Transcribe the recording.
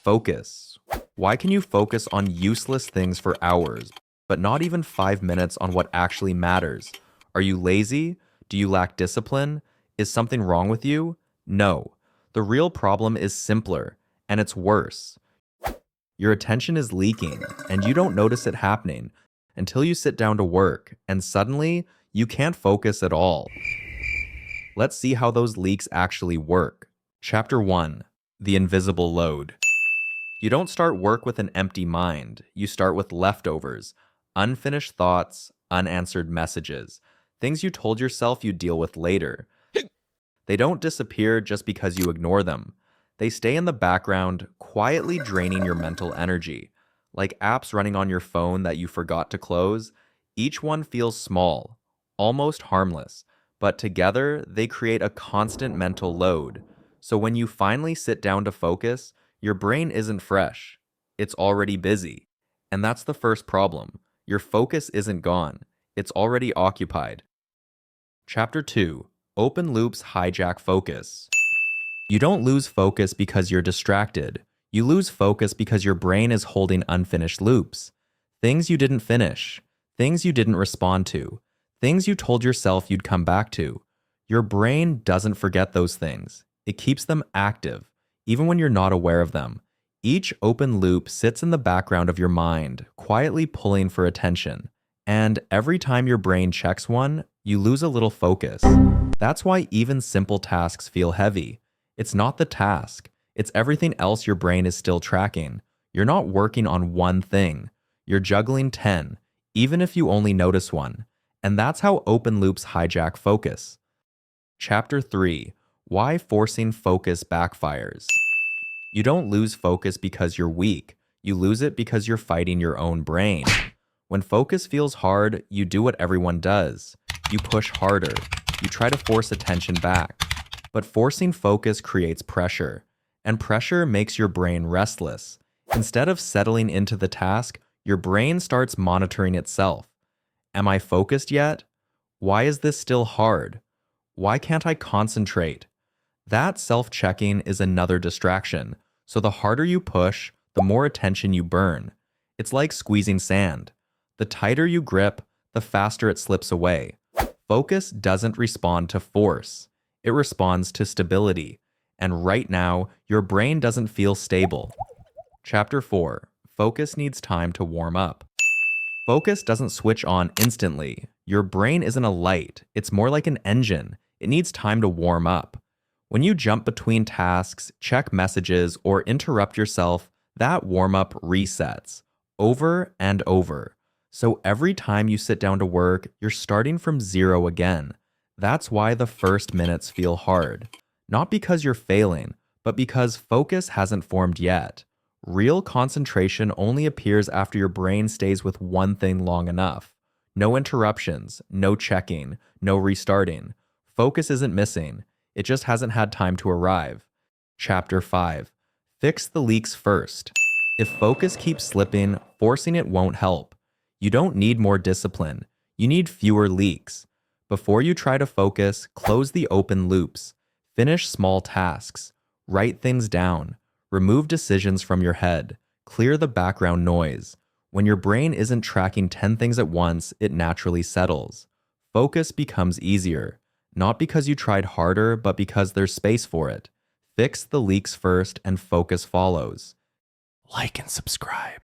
Focus. Why can you focus on useless things for hours, but not even 5 minutes on what actually matters? Are you lazy? Do you lack discipline? Is something wrong with you? No. The real problem is simpler, and it's worse. Your attention is leaking, and you don't notice it happening until you sit down to work, and suddenly, you can't focus at all. Let's see how those leaks actually work. Chapter 1. The Invisible Load. You don't start work with an empty mind. You start with leftovers, unfinished thoughts, unanswered messages, things you told yourself you'd deal with later. They don't disappear just because you ignore them. They stay in the background, quietly draining your mental energy. Like apps running on your phone that you forgot to close, each one feels small, almost harmless, but together they create a constant mental load. So when you finally sit down to focus, your brain isn't fresh. It's already busy. And that's the first problem. Your focus isn't gone. It's already occupied. Chapter 2. Open loops hijack focus. You don't lose focus because you're distracted. You lose focus because your brain is holding unfinished loops. Things you didn't finish. Things you didn't respond to. Things you told yourself you'd come back to. Your brain doesn't forget those things. It keeps them active, even when you're not aware of them. Each open loop sits in the background of your mind, quietly pulling for attention. And every time your brain checks one, you lose a little focus. That's why even simple tasks feel heavy. It's not the task. It's everything else your brain is still tracking. You're not working on one thing. You're juggling 10, even if you only notice one. And that's how open loops hijack focus. Chapter 3. Why forcing focus backfires. You don't lose focus because you're weak. You lose it because you're fighting your own brain. When focus feels hard, you do what everyone does. You push harder. You try to force attention back. But forcing focus creates pressure. And pressure makes your brain restless. Instead of settling into the task, your brain starts monitoring itself. Am I focused yet? Why is this still hard? Why can't I concentrate? That self-checking is another distraction. So the harder you push, the more attention you burn. It's like squeezing sand. The tighter you grip, the faster it slips away. Focus doesn't respond to force. It responds to stability. And right now, your brain doesn't feel stable. Chapter 4. Focus needs time to warm up. Focus doesn't switch on instantly. Your brain isn't a light. It's more like an engine. It needs time to warm up. When you jump between tasks, check messages, or interrupt yourself, that warm-up resets over and over. So every time you sit down to work, you're starting from zero again. That's why the first minutes feel hard. Not because you're failing, but because focus hasn't formed yet. Real concentration only appears after your brain stays with one thing long enough. No interruptions, no checking, no restarting. Focus isn't missing. It just hasn't had time to arrive. Chapter 5. Fix the leaks first. If focus keeps slipping, forcing it won't help. You don't need more discipline. You need fewer leaks. Before you try to focus, close the open loops. Finish small tasks. Write things down. Remove decisions from your head. Clear the background noise. When your brain isn't tracking 10 things at once, it naturally settles. Focus becomes easier. Not because you tried harder, but because there's space for it. Fix the leaks first and focus follows. Like and subscribe.